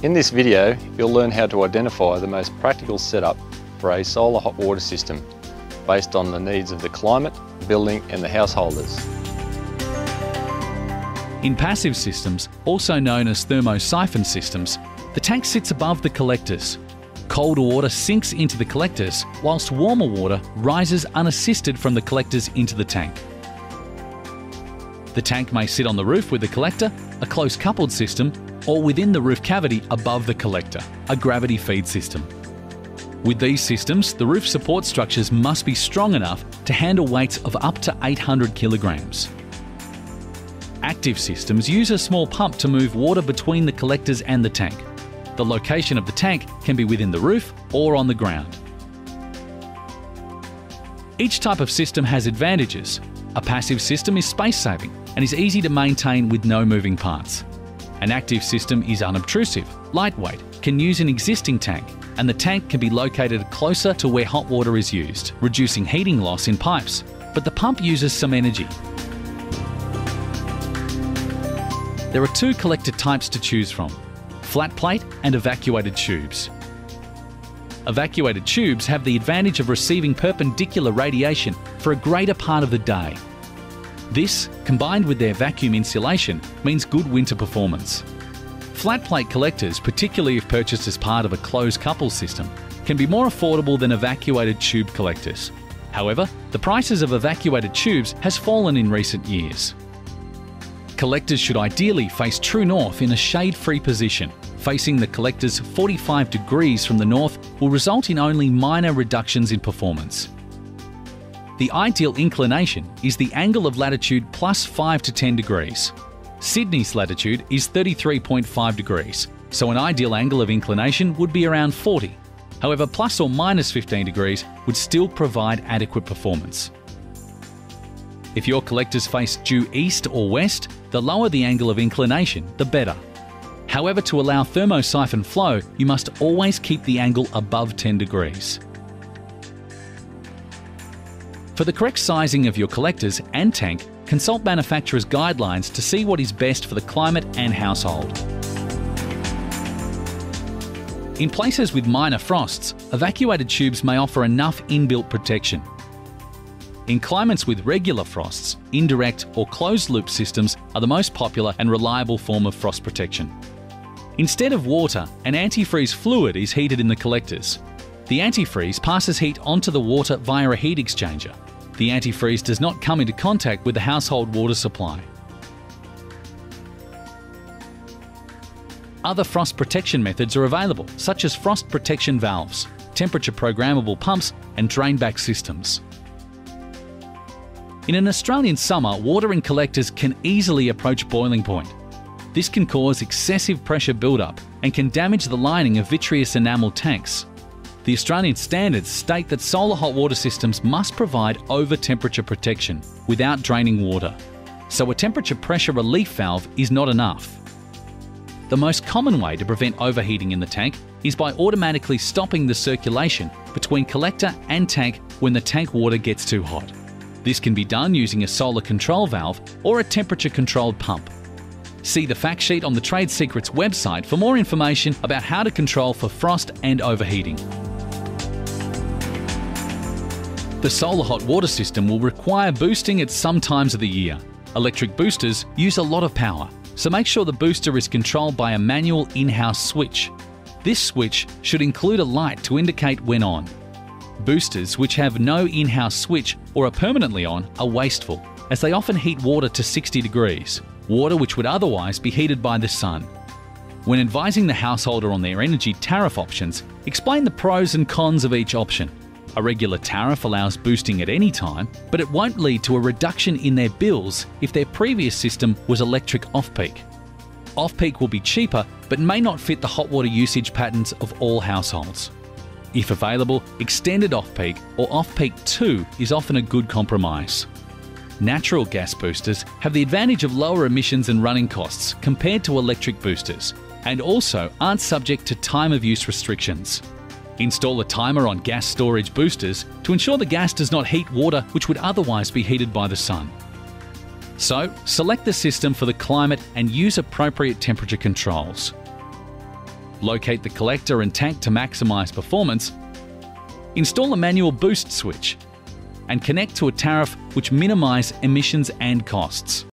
In this video, you'll learn how to identify the most practical setup for a solar hot water system based on the needs of the climate, building and the householders. In passive systems, also known as thermosiphon systems, the tank sits above the collectors. Colder water sinks into the collectors, whilst warmer water rises unassisted from the collectors into the tank. The tank may sit on the roof with the collector, a close coupled system, or within the roof cavity above the collector, a gravity feed system. With these systems, the roof support structures must be strong enough to handle weights of up to 800 kilograms. Active systems use a small pump to move water between the collectors and the tank. The location of the tank can be within the roof or on the ground. Each type of system has advantages. A passive system is space-saving and is easy to maintain with no moving parts. An active system is unobtrusive, lightweight, can use an existing tank, and the tank can be located closer to where hot water is used, reducing heating loss in pipes, but the pump uses some energy. There are two collector types to choose from: flat plate and evacuated tubes. Evacuated tubes have the advantage of receiving perpendicular radiation for a greater part of the day. This, combined with their vacuum insulation, means good winter performance. Flat plate collectors, particularly if purchased as part of a closed couple system, can be more affordable than evacuated tube collectors. However, the prices of evacuated tubes has fallen in recent years. Collectors should ideally face true north in a shade-free position. Facing the collectors 45 degrees from the north will result in only minor reductions in performance. The ideal inclination is the angle of latitude plus 5 to 10 degrees. Sydney's latitude is 33.5 degrees, so an ideal angle of inclination would be around 40. However, plus or minus 15 degrees would still provide adequate performance. If your collectors face due east or west, the lower the angle of inclination, the better. However, to allow thermosiphon flow, you must always keep the angle above 10 degrees. For the correct sizing of your collectors and tank, consult manufacturer's guidelines to see what is best for the climate and household. In places with minor frosts, evacuated tubes may offer enough inbuilt protection. In climates with regular frosts, indirect or closed-loop systems are the most popular and reliable form of frost protection. Instead of water, an antifreeze fluid is heated in the collectors. The antifreeze passes heat onto the water via a heat exchanger. The antifreeze does not come into contact with the household water supply. Other frost protection methods are available, such as frost protection valves, temperature programmable pumps, and drainback systems. In an Australian summer, water in collectors can easily approach boiling point. This can cause excessive pressure buildup and can damage the lining of vitreous enamel tanks. The Australian standards state that solar hot water systems must provide over-temperature protection without draining water, so a temperature pressure relief valve is not enough. The most common way to prevent overheating in the tank is by automatically stopping the circulation between collector and tank when the tank water gets too hot. This can be done using a solar control valve or a temperature-controlled pump. See the fact sheet on the Trade Secrets website for more information about how to control for frost and overheating. The solar hot water system will require boosting at some times of the year. Electric boosters use a lot of power, so make sure the booster is controlled by a manual in-house switch. This switch should include a light to indicate when on. Boosters which have no in-house switch or are permanently on are wasteful, as they often heat water to 60 degrees, water which would otherwise be heated by the sun. When advising the householder on their energy tariff options, explain the pros and cons of each option. A regular tariff allows boosting at any time, but it won't lead to a reduction in their bills if their previous system was electric off-peak. Off-peak will be cheaper, but may not fit the hot water usage patterns of all households. If available, extended off-peak or off-peak 2 is often a good compromise. Natural gas boosters have the advantage of lower emissions and running costs compared to electric boosters, and also aren't subject to time of use restrictions. Install a timer on gas storage boosters to ensure the gas does not heat water which would otherwise be heated by the sun. So, select the system for the climate and use appropriate temperature controls. locate the collector and tank to maximise performance, install a manual boost switch, and connect to a tariff which minimise emissions and costs.